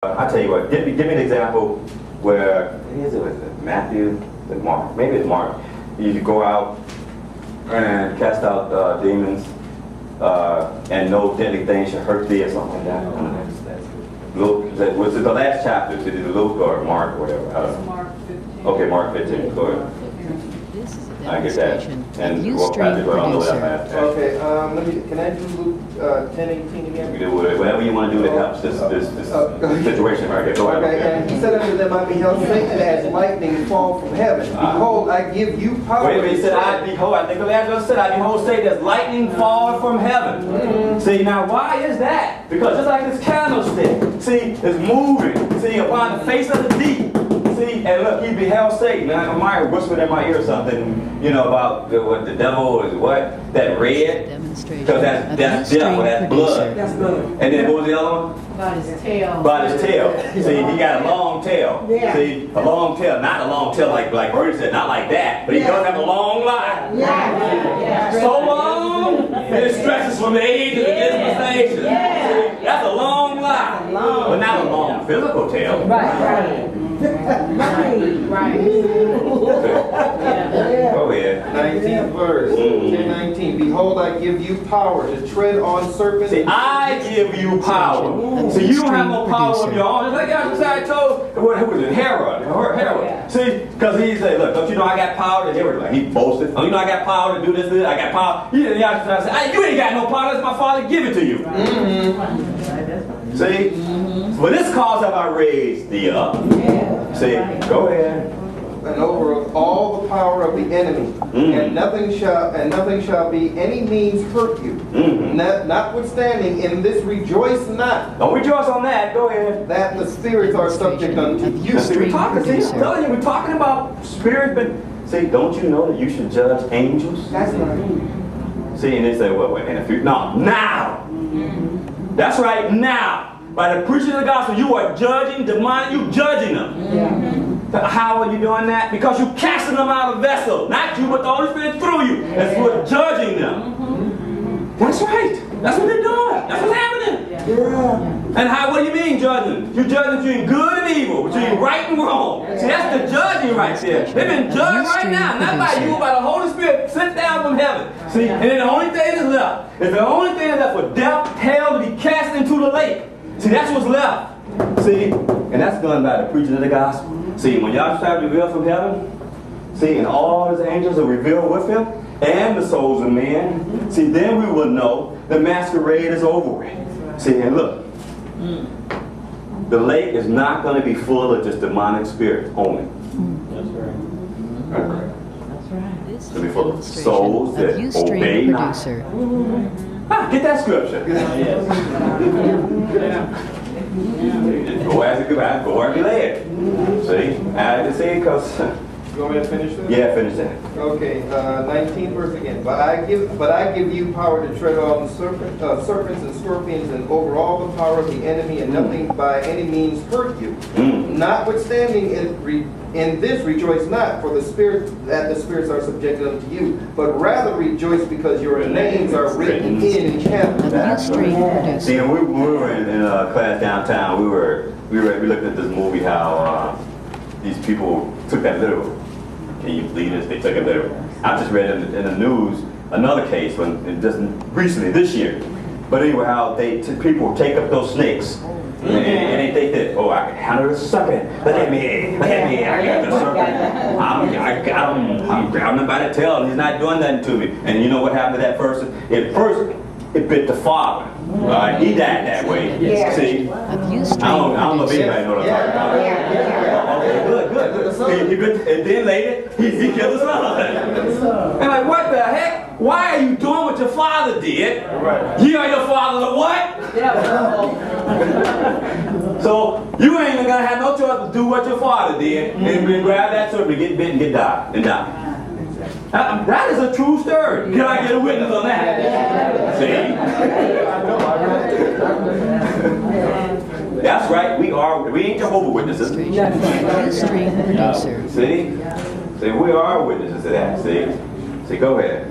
I tell you what, give me an example where, was it Matthew, Mark, maybe it's Mark. You go out and cast out demons, and no deadly thing shall hurt thee or something like that. Luke, was it the last chapter? Is it Luke or Mark or whatever? I don't know. Mark 15. Okay, Mark 15, go ahead. This is a I get that. demonstration And of we'll pass it Ustream on the left producer. half. Okay, can I do Luke 10:18 again? You do whatever you want to do that helps this situation right here. Go ahead. Okay, and he said unto them, I beheld Satan as lightning fall from heaven. Behold, I give you power. Wait a minute, he said, I behold, I think the last verse said, I behold Satan as lightning fall from heaven. See, now why is that? Because just like this candlestick, see, it's moving, see, upon the face of the deep. See, and look, he beheld Satan. Now, Meyer whispered in my ear something, you know, about what the devil is what? That red? Demonstration Because that's of death, Ustream that's blood. That's good. And then what was the other one? About his tail. About his tail. See, he got a long tail. Yeah. See, a long tail, not a long tail like Bernie said, not like that, but he does have a long line. Yeah. So long, and it stretches from the age of the dispensation. See, that's a long line, but not a long physical tail. Right. Go ahead. 19th verse, 10:19. Behold, I give you power to tread on serpents. See, I give you power. See, you don't have no power of your own. It's like I told, who was it? Herod. See, because he said, look, don't you know I got power to do it? Like, he boasted. Oh, you know I got power to do this, I got power. You ain't got no power. That's my father give it to you. See? For this cause have I raised thee up. See, go ahead. And over all the power of the enemy, and nothing shall be any means hurt you. Notwithstanding, in this rejoice not. Don't rejoice on that. Go ahead. That the spirits are subject unto you. See, we're talking, see, I'm telling you, we're talking about spirit, but see, don't you know that you should judge angels? That's right. See, and they say, well, wait, in the future? No, now. That's right, now. By the preaching of the gospel, you are judging demonic, you judging them. How are you doing that? Because you're casting them out of the vessel. Not you, but the Holy Spirit through you. That's what judging them. That's right. That's what they're doing. That's what's happening. And what do you mean judging? You're judging between good and evil, between right and wrong. See, that's the judging right there. They've been judged right now, not by you, by the Holy Spirit sent down from heaven. See, and then the only thing that's left is the only thing that's left for death, hell to be cast into the lake. See, that's what's left. See, and that's done by the preaching of the gospel. See, when y'all start revealed from heaven, see, and all his angels are revealed with him, and the souls of men, see, then we will know the masquerade is over with. See, and look, the lake is not going to be full of just demonic spirits only. That's right. This It's going to is be a full of souls that demonstration of obey Ustream not. producer. Get that scripture. Go as it goes, go where you led. See, I had to say because. You want me to finish this? Yeah, finish that. Okay, 19th verse again. But I give you power to tread on serpents and scorpions, and over all the power of the enemy, and nothing by any means hurt you. Notwithstanding, in this rejoice not, for the spirits are subjected unto you, but rather rejoice because your names are written in heaven. That's Ustream right. producer. See, we were in a class downtown. We looked at this movie how these people took that literal. Can you believe this? They took it literal. I just read in the news another case just recently this year. But anyway, how people take up those snakes and they think that, oh, I can handle the serpent. Look at me, I got the serpent. I got him. I'm grabbing him by the tail, and he's not doing nothing to me. And you know what happened to that person? At first, it bit the father. He died that way. See, I don't know if anybody knows what I'm talking about. Okay, good. And then later, he killed his son. And like, what the heck? Why are you doing what your father did? You are your father the what? So you ain't gonna have no choice to do what your father did and grab that serpent, get bit and die. That is a true story. Can I get a witness on that? See? That's right. We ain't Jehovah's Witnesses. Ustream producer. See, we are witnesses to that. See, go ahead.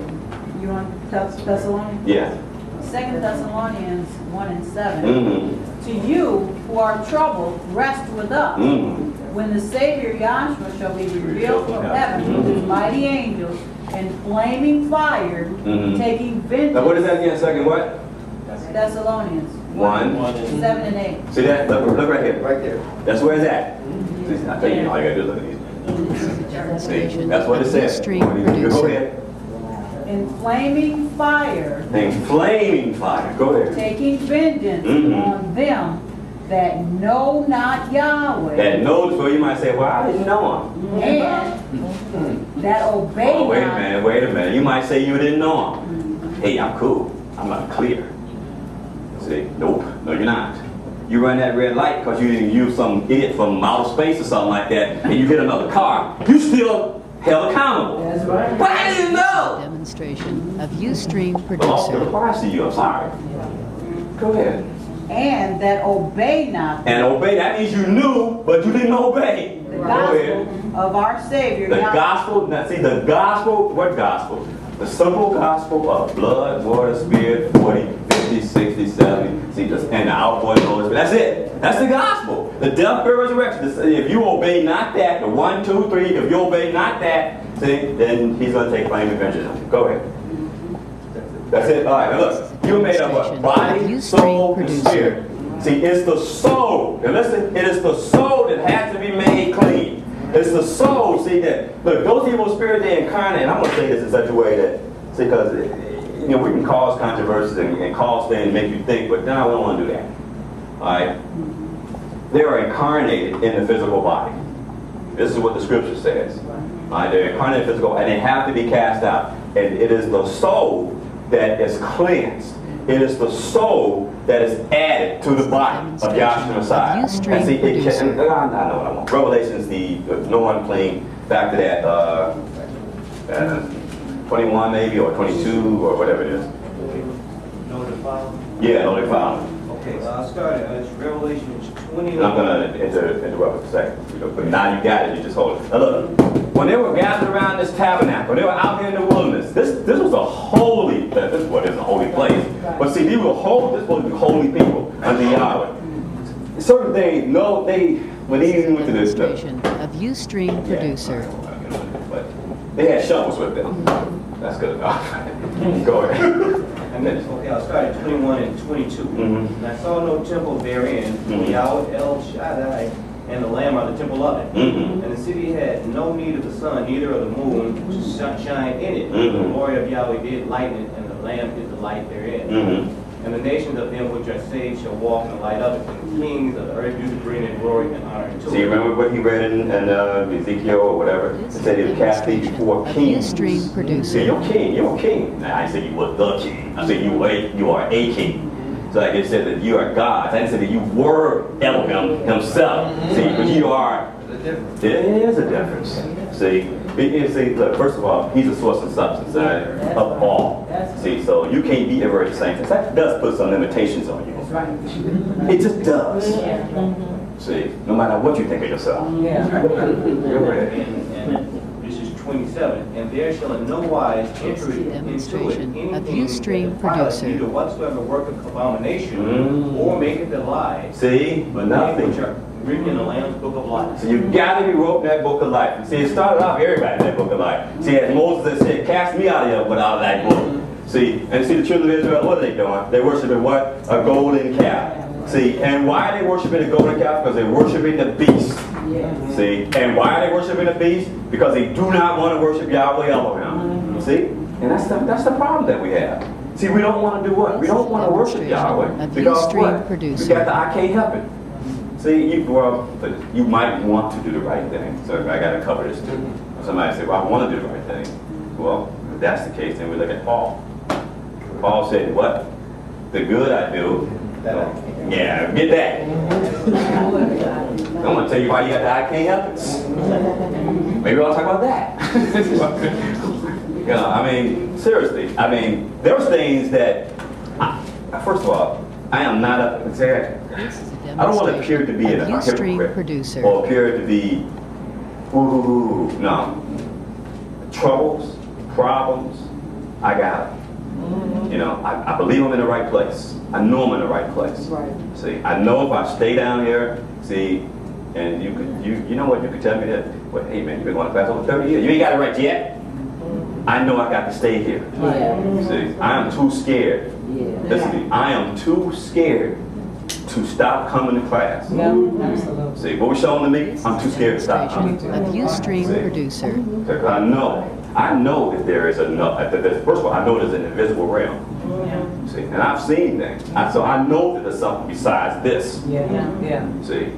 You want Thessalonians? Yeah. 2 Thessalonians 1:7. To you who are troubled, rest with us. Mm. When the Savior Yahshua shall be revealed from heaven with his mighty angels in flaming fire, Mhm. taking Now what is vengeance. that again? Second what? Thessalonians 1. 7 and 8. See that? Look right here. Right there. That's where it's at. See, I tell you, all you gotta do is look at these. This is a See, demonstration that's what it of says. Ustream Go producer. ahead. In flaming fire, And flaming fire. Go ahead. taking vengeance Mhm. on them that know not Yahweh That knows, so you might say, well, I didn't know him. and that obey Oh, wait a not. minute, wait a minute. You might say you didn't know him. Hey, I'm cool. I'm not clear. See, nope, no you're not. You run that red light because you didn't use some idiot from outer space or something like that, and you hit another car, you still held accountable. That's right. But I didn't know. Demonstration of Ustream The law still producer. applies to you, I'm sorry. Go ahead. And that obey not And obey, that means you knew, but you didn't obey. the Go gospel ahead. of our Savior The Yahweh. gospel, now see the gospel, what gospel? The simple gospel of blood, water, spirit, 40, 50, 60, 70, see, and the outpouring of the Holy Spirit. That's it. That's the gospel. The death, burial, resurrection. If you obey not that, the 1, 2, 3, if you obey not that, see, then he's going to take flaming vengeance on you. Go ahead. That's it. All right, now look. You made up a body, soul, and spirit. See, it's the soul. And listen, it is the soul that has to be made clean. It's the soul, see, that, look, those evil spirits, they incarnate, and I'm going to say this in such a way that, see, because, you know, we can cause controversies and cause things, make you think, but no, we don't want to do that. All right? They are incarnated in the physical body. This is what the scripture says. All right? They're incarnated in the physical, and they have to be cast out. And it is the soul that is cleansed. It is the soul that is added to the body of Yahshua Messiah. And see, I know what I want. Revelations, the no unclean, back to that 21 maybe, or 22, or whatever it is. No defile? Yeah, no defile. Okay, I'll start it. It's Revelation 20. And I'm going to interrupt for a second. You know, but now you got it, you just hold it. Now look, when they were gathered around this tabernacle, they were out here in the wilderness. This was a holy, this is what is a holy place. But see, these were this supposed to be holy people unto Yahweh. Certain things, no, when they even went to this, Demonstration of Ustream producer. but they had shovels with them. That's good enough. Go ahead. Okay, I'll start at 21 and 22. Mhm. And I saw no temple therein, for Mhm. Yahweh El Shaddai and the Lamb are the temple of it. Mhm. And the city had no need of the sun, neither of the moon, to shine in it. Mhm. The glory of Yahweh did lighten it, and the Lamb is the light therein. Mm-hmm. And the nations of them which are saved shall walk in the light of it, and the kings of the earth do bring in glory and honor to See, it. remember what he read in Ezekiel or whatever? It This is said a he'll cast thee demonstration before of kings. Ustream See, producer. you're king, you're a king. Now, I said you were the king. I said you are a king. So like it said that you are God. I didn't say that you were Elohim himself. See, but you are. The difference. There is a difference. See, look, first of all, he's a source and substance of all. See, so you can't be ever at the same time. That does put some limitations on you. That's right. It just does. See, no matter what you think of yourself. Yeah. Go ahead. And this is 27. And there shall in no wise This enter is a into it demonstration of anything Ustream that defileth, producer. neither whatsoever worketh abomination, Mm. or maketh a lie, See, but they nothing. which are written in the Lamb's book of life. So you gotta be wrote in that book of life. See, it started off everybody in that book of life. See, as Moses said, cast me out of here without that book. See, and see the children of Israel, what are they doing? They worshiping what? A golden calf. See, and why are they worshiping the golden calf? Because they're worshiping the beast. See, and why are they worshiping the beast? Because they do not want to worship Yahweh Elohim. See, and that's the problem that we have. See, we don't want to do what? We don't want to worship Yahweh Of because Ustream what? We producer. got the I can't help it. See, but you might want to do the right thing. So I got to cover this too. Somebody say, well, I want to do the right thing. Well, if that's the case, then we look at Paul. Paul said, what? The good I do. Yeah, get that. I'm going to tell you why you got the I can't help it. Maybe I'll talk about that. You know, I mean, seriously. I mean, there's things that, first of all, I am not a, This is a I don't want to appear to be a demonstration of Ustream hypocrite producer. or appear to be, ooh, no. Troubles, problems, I got them. You know, I believe I'm in the right place. I know I'm in the right place. Right. See, I know if I stay down here, see, and you know what, you could tell me that, well, hey man, you've been going to class over 30 years. You ain't got it right yet. I know I got to stay here. See, I am too scared. Listen to me, I am too scared to stop coming to class. See, what was shown to me, I'm too scared to stop coming. A Ustream producer. Because I know that there is first of all, I know there's an invisible realm. See, and I've seen things. So I know that there's something besides this. See,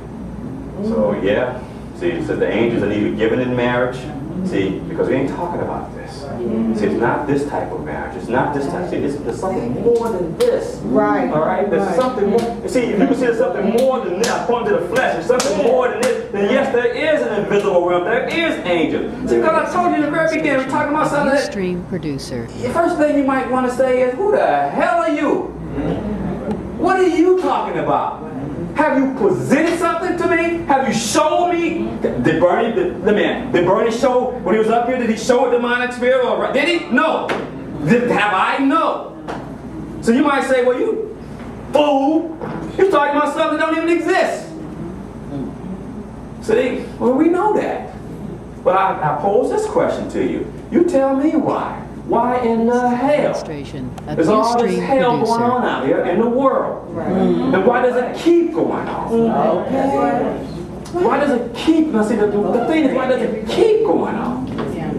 so yeah. See, so the angels are neither given in marriage. See, because we ain't talking about this. See, it's not this type of marriage. It's not this type. See, there's something more than this. Right. All right? There's something more. See, if you can see there's something more than this, according to the flesh, there's something more than this, then yes, there is an invisible realm. There is angels. See, because I told you in the very beginning, we're talking about something that Ustream producer. the first thing you might want to say is, who the hell are you? What are you talking about? Have you presented something to me? Have you shown me? Did Bernie show, when he was up here, did he show a demonic spirit? Or did he? No. Have I? No. So you might say, well, you fool. You're talking about something that don't even exist. See? Well, we know that. But I pose this question to you. You tell me why. Why in the hell? Demonstration. A There's all this Ustream hell going on producer. out here in the world. And why does it keep going on? Why does it keep, now see, the thing is, why does it keep going on?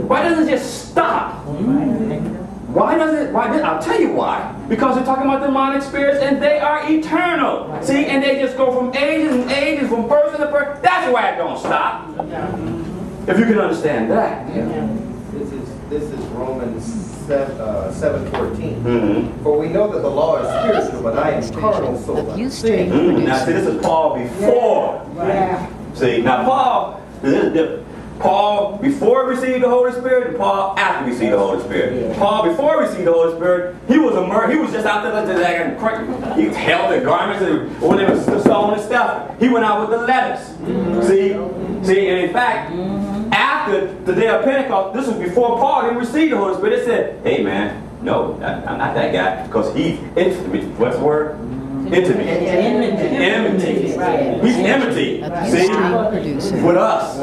Why doesn't it just stop? Why does it, I'll tell you why. Because we're talking about demonic spirits and they are eternal. See, and they just go from ages and ages, from person to person. That's why it don't stop. If you can understand that. This is Romans 7:14. For we know that the law is spiritual, but I am carnal, so Of I Ustream sin. Now see, this is Paul before. See, now Paul, this is different. Paul before he received the Holy Spirit and Paul after he received the Holy Spirit. Paul before he received the Holy Spirit, he was a murderer. He was just out there he held the garments and when they was stone and stuff. He went out with the letters. See, and in fact, after the day of Pentecost, this was before Paul didn't receive the Holy Spirit. It said, hey man, no, I'm not that guy, because he's intimate. What's the word? Intimate. Enmity. He's enmity. A See? Ustream producer. With us.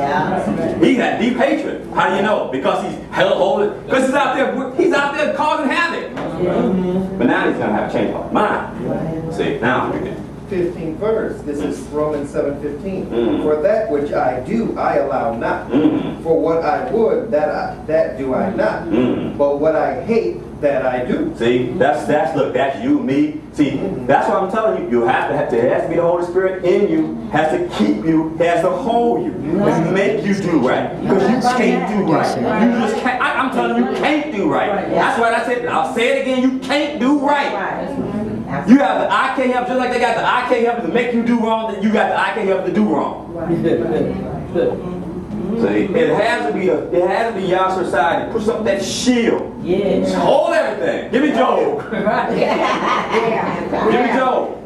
He's that deep hatred. How do you know? Because he's held holy. Because he's out there causing havoc. But now he's going to have a change of mind. See, now we can. 15th verse. This is Romans 7:15. For that which I do, I allow not. For what I would, that do I not. But what I hate, that I do. See, that's you, me. See, that's what I'm telling you. You have to there has to be the Holy Spirit in you, has to keep you, has to hold you, and make you do right. Because you can't do right. You just can't. I'm telling you, you can't do right. That's why I said. I'll say it again. You can't do right. You have the I can't help, just like they got the I can't help to make you do wrong, then you got the I can't help to do wrong. See, it has to be your society. Push up that shield. Just hold everything. Give me Job. Give me Job.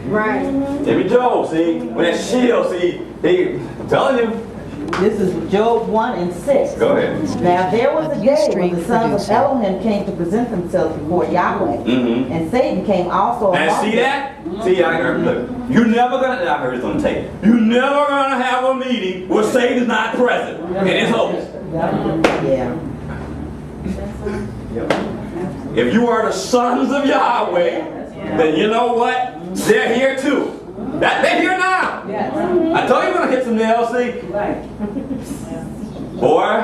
Right. Give me Job. See, when that shield. See, I'm telling you. This is Job 1 and 6. Go ahead. Now there was a day when the sons of producer. Elohim came to present themselves before Yahweh, and Satan came also And among see them. that? See, look, you're never gonna. I heard this on tape. You're never gonna have a meeting where Satan is not present in his host. Yeah. If you are the sons of Yahweh, then you know what? They're here too. They're here now. I told you we're gonna hit some nails, see? Boy,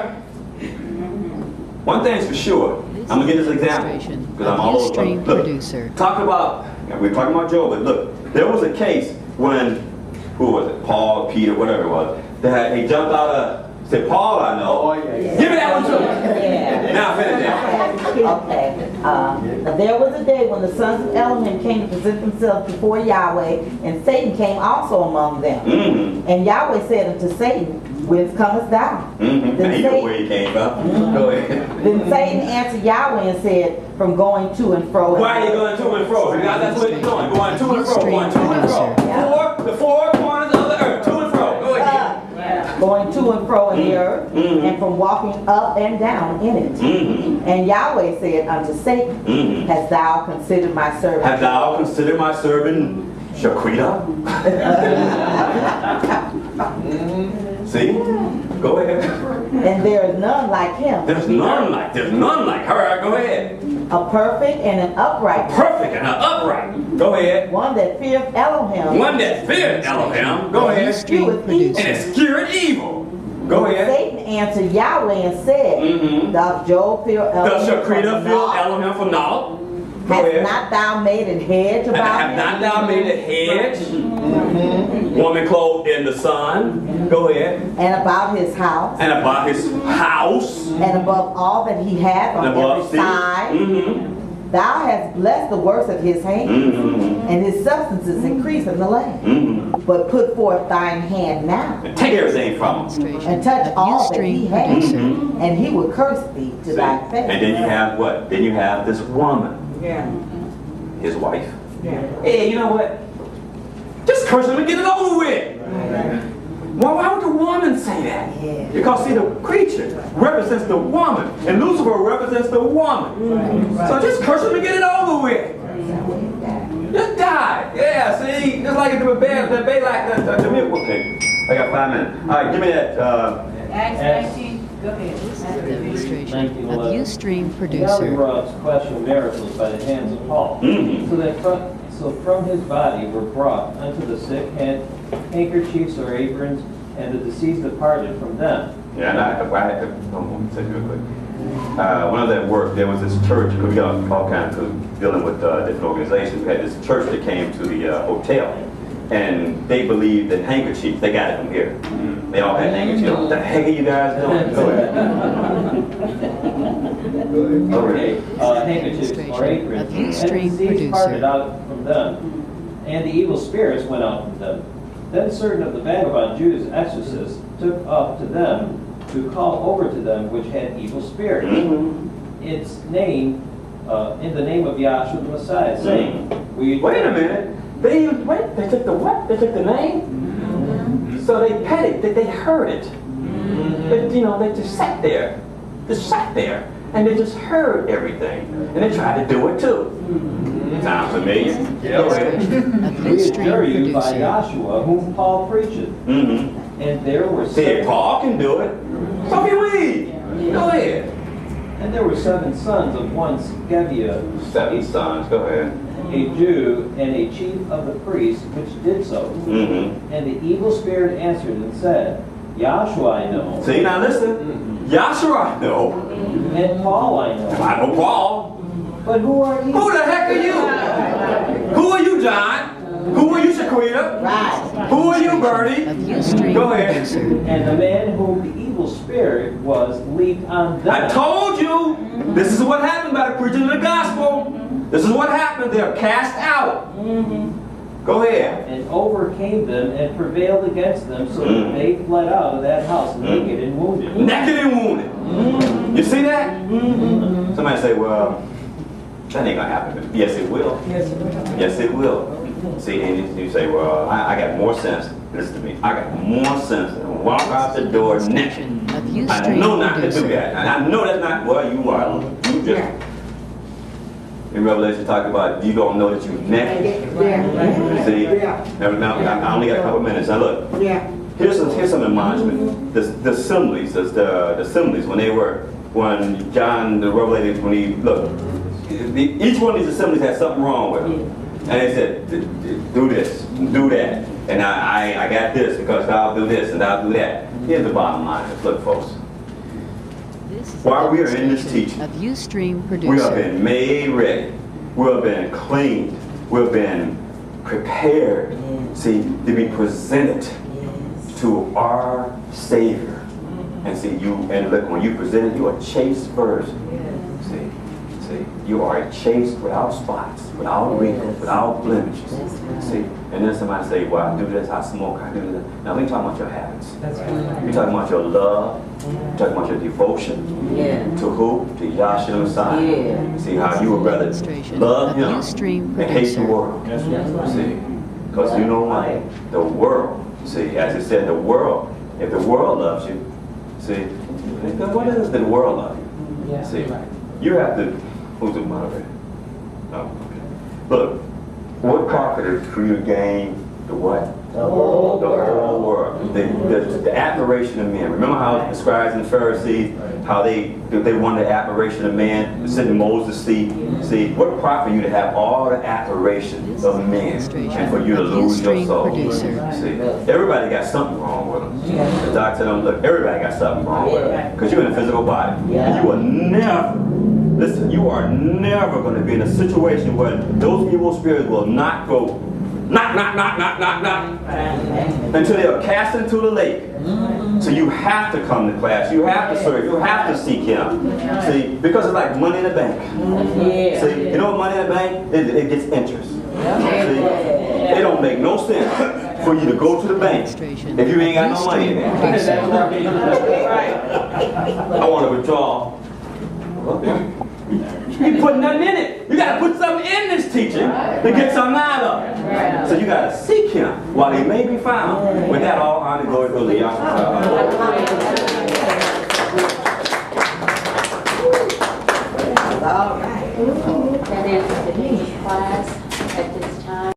one thing's for sure. I'm gonna get this example because I'm all over. Ustream Look, producer. talk about. We're talking about Job, but look, there was a case when who was it? Paul, Peter, whatever it was. That he jumped out of. Said, Paul, I know. Give me that one too. Now finish that. Okay. There was a day when the sons of Elohim came to present themselves before Yahweh, and Satan came also among them. And Yahweh said unto Satan, Whence comest thou? Then he knew where he came from. Go ahead. Then Satan answered Yahweh and said, From going to and fro. Why are you going to and fro? Because that's what you're doing. Going to and fro. Going to and fro. The four corners of the earth. To and fro. Go ahead. Going to to and fro in the earth, Mhm. and from walking up and down in it. Mhm. And Yahweh said unto Satan, Mhm. Hast thou considered my servant? Have thou considered my servant Shaquita? See? Go ahead. And there is none like him. There's none like her. Go ahead. A perfect and an upright, Perfect and upright. Go ahead. one that feareth Elohim. One that feared Elohim. Go ahead. Ustream And producer. is cured evil. Go ahead. Satan answered Yahweh and said, Mhm. Doth Job fear Does Elohim? Shaquita from feel naught? Elohim for naught? Go Hast ahead. not thou made an hedge And about have him? not thou made a hedge? Woman clothed in the sun. Go ahead. And about his house, And about his house. and above all that he hath on And above every side? Mm-hmm. Thou hast blessed the works of his hands, Mm-hmm. and his substance is increased in the land. Mm-hmm. But put forth thine hand now, And take everything from him. Demonstration and touch of all that he Ustream has, producer. and he will curse thee to See? thy face. And then you have what? Then you have this woman, Yeah. his wife. Yeah. Hey, you know what? Just curse him and get it over with. Why would the woman say that? Yeah. Because see, the creature represents the woman, and Lucifer represents the woman. So just curse him and get it over with. Just die. Yeah, see, just like the milk. Okay, I got 5 minutes. All right, give me that. Acts 19, go ahead. Demonstration of Ustream Now producer. Rob's questioned miracles by the hands of Paul. Mhm. So from his body were brought unto the sick handkerchiefs or aprons, and the disease departed from them. Yeah, and I had to say real quick. When I was at work, there was this church, because we got all kinds of dealing with different organizations. We had this church that came to the hotel, and they believed in handkerchiefs. They got it from here. They all had handkerchiefs. What the heck are you guys doing? Go ahead. Okay, handkerchiefs or aprons, Of and the Ustream disease producer. departed out from them, and the evil spirits went out from them. Then certain of the vagabond Jews, exorcists, took up to them to call over to them which had evil spirits. Its name, in the name of Yahshua the Messiah, saying, Wait a minute. They took the what? They took the name? So they petted, they heard it. But, they just sat there. And they just heard everything. And they tried to do it too. Sounds familiar? Go ahead. Of We adjure Ustream you by producer. Yahshua, whom Paul preacheth. Mm-hmm. And there were See, if Paul can do it, so can we. Go ahead. And there were 7 sons of one Scevia, 7 sons. Go ahead. a Jew, and a chief of the priests, which did so. Mm-hmm. And the evil spirit answered and said, Yahshua I know, See, now listen. Yahshua, I know. and Paul I know, I know Paul. but who are you? Who the heck are you? Who are you, John? Who are you, Shaquita? Right. Who are you, Bertie? Of Ustream Go ahead. producer. And the man whom the evil spirit was leaped on them. I told you, this is what happened by the preaching of the gospel. This is what happened. They're cast out. Go ahead. And overcame them and prevailed against them, so that they fled out of that house naked and wounded. Naked and wounded. You see that? Somebody say, well, that ain't gonna happen. Yes, it will. Yes, it will. See, and you say, well, I got more sense. Listen to me. I got more sense than walk out the door naked. Of I Ustream know not to do producer. that. And I know that's not what you are. You just, in Revelation, talk about you don't know that you're naked. See? Now, I only got a couple minutes. Now look. Here's some admonishment. The assemblies, the assemblies when John the Revelator, when he look, each one of these assemblies had something wrong with them, and they said, do this, do that, and I got this because thou do this and thou do that. Here's the bottom line. Look, folks. This is a While we are in this demonstration teaching, of Ustream We have producer. been made ready. We have been cleaned. We have been prepared. See, to be presented to our Savior. And see, and look, when you present it, you are a chaste virgin. See, you are a chaste without spots, without wrinkles, without blemishes. See, and then somebody say, well, I do this, I smoke, I do this. Now, we're talking about your habits. We're talking about your love. We're talking about your devotion. To who? To Yahshua Messiah. See how you would rather Demonstration love of him Ustream and hate the producer. world. See, because you know what? The world, see, as it said, the world If the world loves you, see, then what is the world love you? See, you have to, who's the moderator? Oh, okay. Look, what profit is for you to gain the what? The whole world. The admiration of men. Remember how it describes in the Pharisees, how they wanted the admiration of man, sitting Moses' seat. See, what profit you to have all the admiration of men and for you to lose your soul? See, everybody got something wrong with them. The doctor told them, look, everybody got something wrong with them. Because you're in a physical body. And you will never, listen, you are never going to be in a situation where those evil spirits will not go knock, until they are cast into the lake. So you have to come to class. You have to serve. You have to seek Him. See, because it's like money in the bank. See, you know what money in the bank? It gets interest. See, it don't make no sense for you to go to the bank if you ain't got no money in there. I want to withdraw. You put nothing in it. You got to put something in this teaching to get something out of it. So you got to seek Him while He may be found. With that, all honor, glory, to the Yahweh. All right. That ends the English class at this time.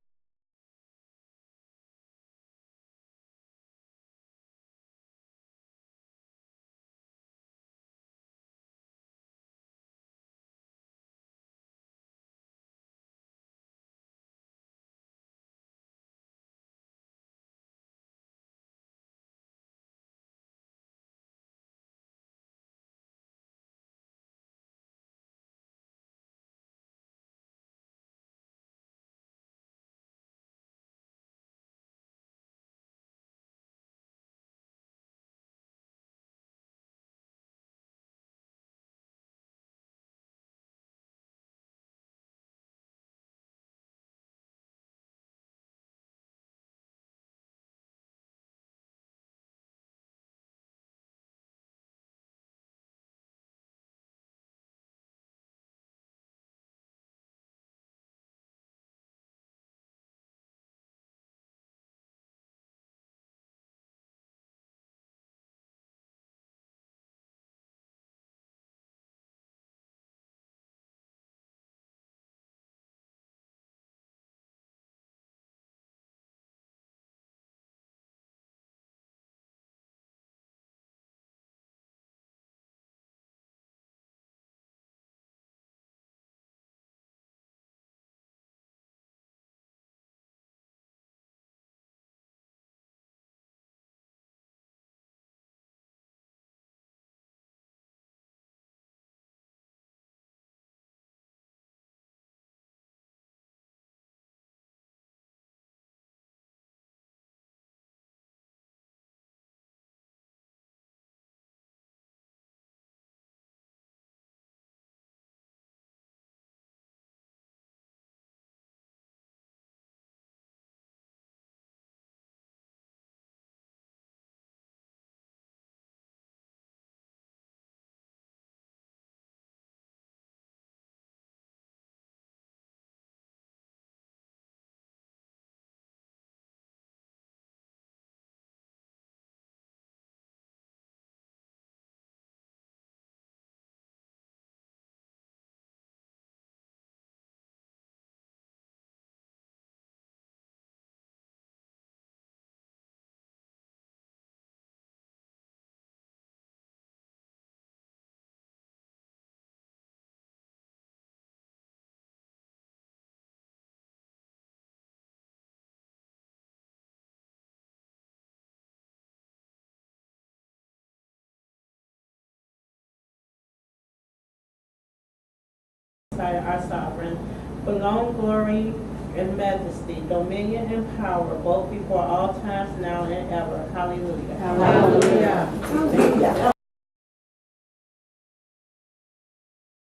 Our sovereign, belong glory and majesty, dominion and power, both before all times, now and ever. Hallelujah. Hallelujah.